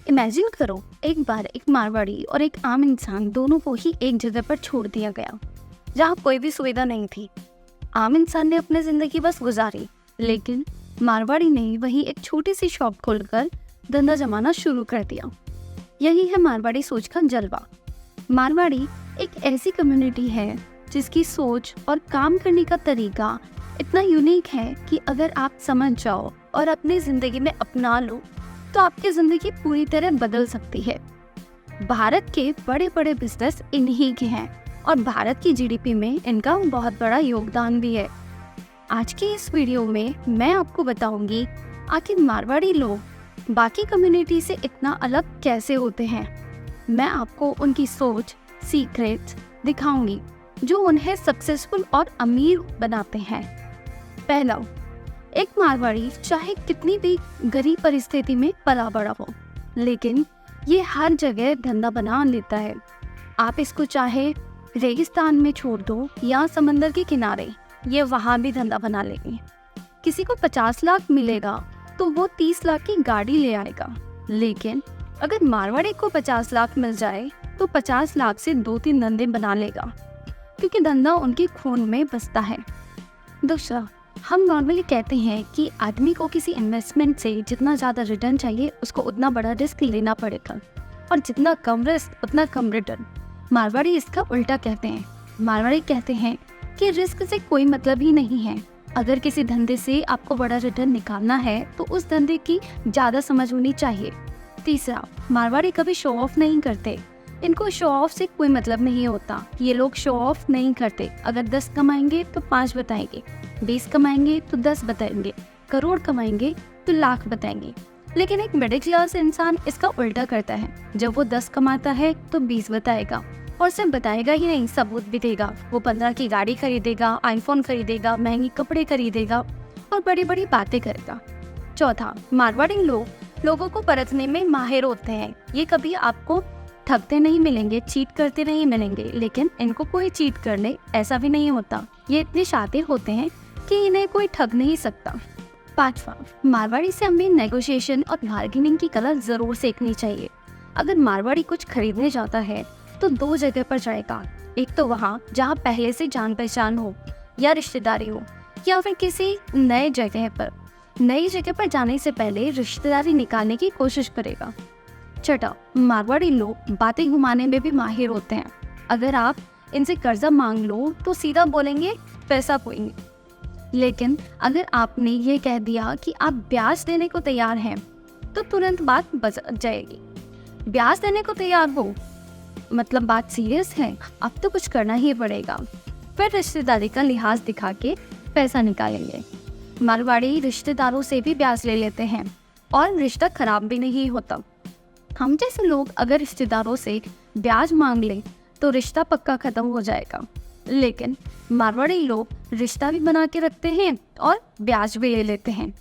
Imagine करो, एक बार एक मारवाड़ी और एक आम इंसान दोनों को ही एक जगह पर छोड़ दिया गया जहाँ कोई भी सुविधा नहीं थी। आम इंसान ने अपनी जिंदगी बस गुजारी, लेकिन मारवाड़ी ने वहीं एक छोटी सी शॉप खोलकर धंधा जमाना शुरू कर दिया। यही है मारवाड़ी सोच का जलवा। मारवाड़ी एक ऐसी कम्युनिटी है जिसकी सोच और काम करने का तरीका इतना यूनिक है कि अगर आप समझ जाओ और अपनी जिंदगी में अपना लो तो आपकी जिंदगी पूरी तरह बदल सकती है। भारत के बड़े बड़े बिजनेस इन्हीं के हैं और भारत की जीडीपी में इनका बहुत बड़ा योगदान भी है। आज की इस वीडियो में मैं आपको बताऊंगी आखिर मारवाड़ी लोग बाकी कम्युनिटी से इतना अलग कैसे होते हैं। मैं आपको उनकी सोच, सीक्रेट्स दिखाऊंगी जो उन्हें सक्सेसफुल और अमीर बनाते हैं। पहला, एक मारवाड़ी चाहे कितनी भी गरीब परिस्थिति में पला बड़ा हो, लेकिन ये हर जगह धंधा बना लेता है। आप इसको चाहे रेगिस्तान में छोड़ दो या समंदर के किनारे, ये वहाँ भी धंधा बना लेंगे। किसी को 50 लाख मिलेगा तो वो 30 लाख की गाड़ी ले आएगा, लेकिन अगर मारवाड़ी को 50 लाख मिल जाए तो 50 लाख से 2-3 धंधे बना लेगा, क्योंकि धंधा उनके खून में बसता है। दूसरा, हम नॉर्मली कहते हैं कि आदमी को किसी इन्वेस्टमेंट से जितना ज़्यादा रिटर्न चाहिए उसको उतना बड़ा रिस्क लेना पड़ेगा, और जितना कम रिस्क उतना कम रिटर्न। मारवाड़ी इसका उल्टा कहते हैं। मारवाड़ी कहते हैं कि रिस्क से कोई मतलब ही नहीं है। अगर किसी धंधे से आपको बड़ा रिटर्न निकालना है तो उस धंधे की ज़्यादा समझ होनी चाहिए। तीसरा, मारवाड़ी कभी शो ऑफ नहीं करते। इनको शो ऑफ से कोई मतलब नहीं होता। ये लोग शो ऑफ नहीं करते। अगर 10 कमाएंगे तो 5 बताएंगे, 20 कमाएंगे तो 10 बताएंगे, करोड़ कमाएंगे तो लाख बताएंगे। लेकिन एक मिडिल क्लास इंसान इसका उल्टा करता है। जब वो 10 कमाता है तो 20 बताएगा, और सिर्फ बताएगा ही नहीं, सबूत भी देगा। वो 15 की गाड़ी खरीदेगा, आईफोन खरीदेगा, महंगे कपड़े खरीदेगा और बड़ी बड़ी बातें करेगा। चौथा, मारवाड़ी लोगों को परखने में माहिर होते हैं। ये कभी आपको ठगते नहीं मिलेंगे, चीट करते नहीं मिलेंगे, लेकिन इनको कोई चीट करने ऐसा भी नहीं होता। ये इतने शातिर होते हैं कि इन्हें कोई ठग नहीं सकता। पांचवा, मारवाड़ी से हमें नेगोशिएशन और बार्गेनिंग की कला जरूर सीखनी चाहिए। अगर मारवाड़ी कुछ खरीदने जाता है तो 2 जगह पर जाएगा। एक तो वहाँ जहाँ पहले से जान पहचान हो या रिश्तेदारी हो, या फिर किसी नई जगह पर जाने से पहले रिश्तेदारी निकालने की कोशिश करेगा। छठा, मारवाड़ी लोग बातें घुमाने में भी माहिर होते हैं। अगर आप इनसे कर्जा मांग लो तो सीधा बोलेंगे पैसा पोएंगे, लेकिन अगर आपने ये कह दिया कि आप ब्याज देने को तैयार हैं तो तुरंत बात बच जाएगी। ब्याज देने को तैयार हो मतलब बात सीरियस है, अब तो कुछ करना ही पड़ेगा। फिर रिश्तेदारी का लिहाज दिखा के पैसा निकालेंगे। मारवाड़ी रिश्तेदारों से भी ब्याज ले लेते हैं और रिश्ता खराब भी नहीं होता। हम जैसे लोग अगर रिश्तेदारों से ब्याज मांग लें तो रिश्ता पक्का खत्म हो जाएगा, लेकिन मारवाड़ी लोग रिश्ता भी बना के रखते हैं और ब्याज भी ले लेते हैं।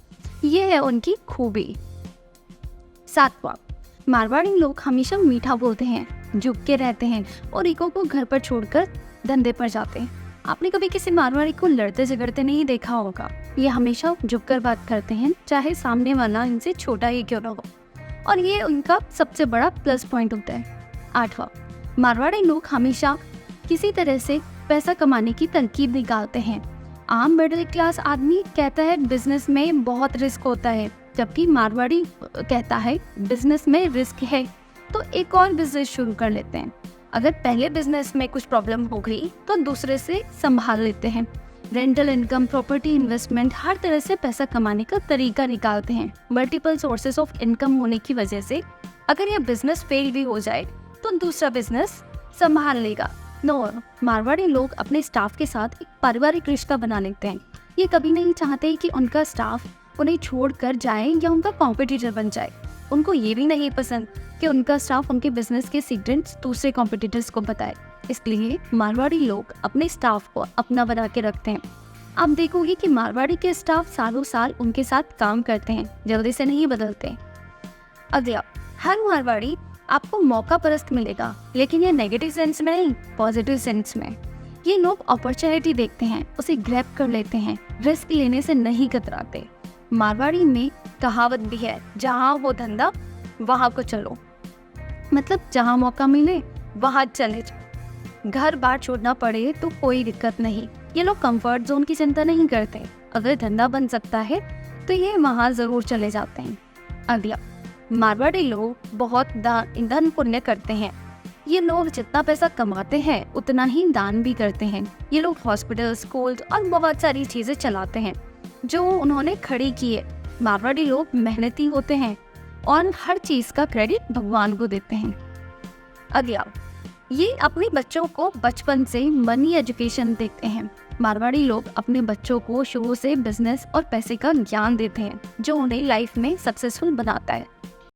ये है उनकी खूबी। सातवां, मारवाड़ी लोग हमेशा मीठा बोलते हैं, झुक के रहते हैं और ईगो को घर पर छोड़कर धंधे पर जाते हैं। आपने कभी किसी मारवाड़ी को लड़ते झगड़ते नहीं देखा होगा। ये हमेशा झुककर बात करते हैं, चाहे सामने वाला इनसे छोटा ही क्यों ना हो, और ये उनका सबसे बड़ा प्लस पॉइंट होता है। आठवां, मारवाड़ी लोग हमेशा किसी तरह से पैसा कमाने की तरकीब निकालते हैं। आम मिडिल क्लास आदमी कहता है बिजनेस में बहुत रिस्क होता है, जबकि मारवाड़ी कहता है बिजनेस में रिस्क है तो एक और बिजनेस शुरू कर लेते हैं। अगर पहले बिजनेस में कुछ प्रॉब्लम हो गई तो दूसरे से संभाल लेते हैं। रेंटल इनकम, प्रॉपर्टी इन्वेस्टमेंट, हर तरह से पैसा कमाने का तरीका निकालते हैं। मल्टीपल सोर्सेस ऑफ इनकम होने की वजह से अगर यह बिजनेस फेल भी हो जाए तो दूसरा बिजनेस संभाल लेगा। मारवाड़ी लोग अपने स्टाफ के साथ एक पारिवारिक रिश्ता बना लेते हैं। ये कभी नहीं चाहते कि उनका स्टाफ उन्हें छोड़कर जाए या उनका कॉम्पिटिटर बन जाए। उनको ये भी नहीं पसंद कि उनका स्टाफ उनके बिजनेस के सीक्रेट्स दूसरे कॉम्पिटिटर्स को बताए। इसलिए मारवाड़ी लोग अपने स्टाफ को अपना बना के रखते हैं। आप देखोगे कि मारवाड़ी के स्टाफ सालों साल उनके साथ काम करते हैं, जल्दी से नहीं बदलते। अगला, हर मारवाड़ी आपको मौका परस्त मिलेगा, लेकिन ये नेगेटिव सेंस में नहीं, पॉजिटिव सेंस में। ये लोग अपॉर्चुनिटी देखते हैं, उसे ग्रैब कर लेते हैं, रिस्क लेने से नहीं कतराते। मारवाड़ी में कहावत भी है, जहाँ हो धंधा वहाँ को चलो, मतलब जहाँ मौका मिले वहाँ चले जाओ। घर बार छोड़ना पड़े तो कोई दिक्कत नहीं, ये लोग कंफर्ट जोन की चिंता नहीं करते। अगर धंधा बन सकता है तो ये वहाँ ज़रूर चले जाते हैं। अगला, मारवाड़ी लोग बहुत दान पुण्य करते हैं। ये लोग जितना पैसा कमाते हैं उतना ही दान भी करते हैं। ये लोग हॉस्पिटल, स्कूल और बहुत सारी चीज़ें चलाते हैं जो उन्होंने खड़ी की है। मारवाड़ी लोग मेहनती होते हैं और हर चीज़ का क्रेडिट भगवान को देते हैं। अगला, ये अपने बच्चों को बचपन से मनी एजुकेशन देते हैं। मारवाड़ी लोग अपने बच्चों को शुरू से बिजनेस और पैसे का ज्ञान देते हैं जो उन्हें लाइफ में सक्सेसफुल बनाता है।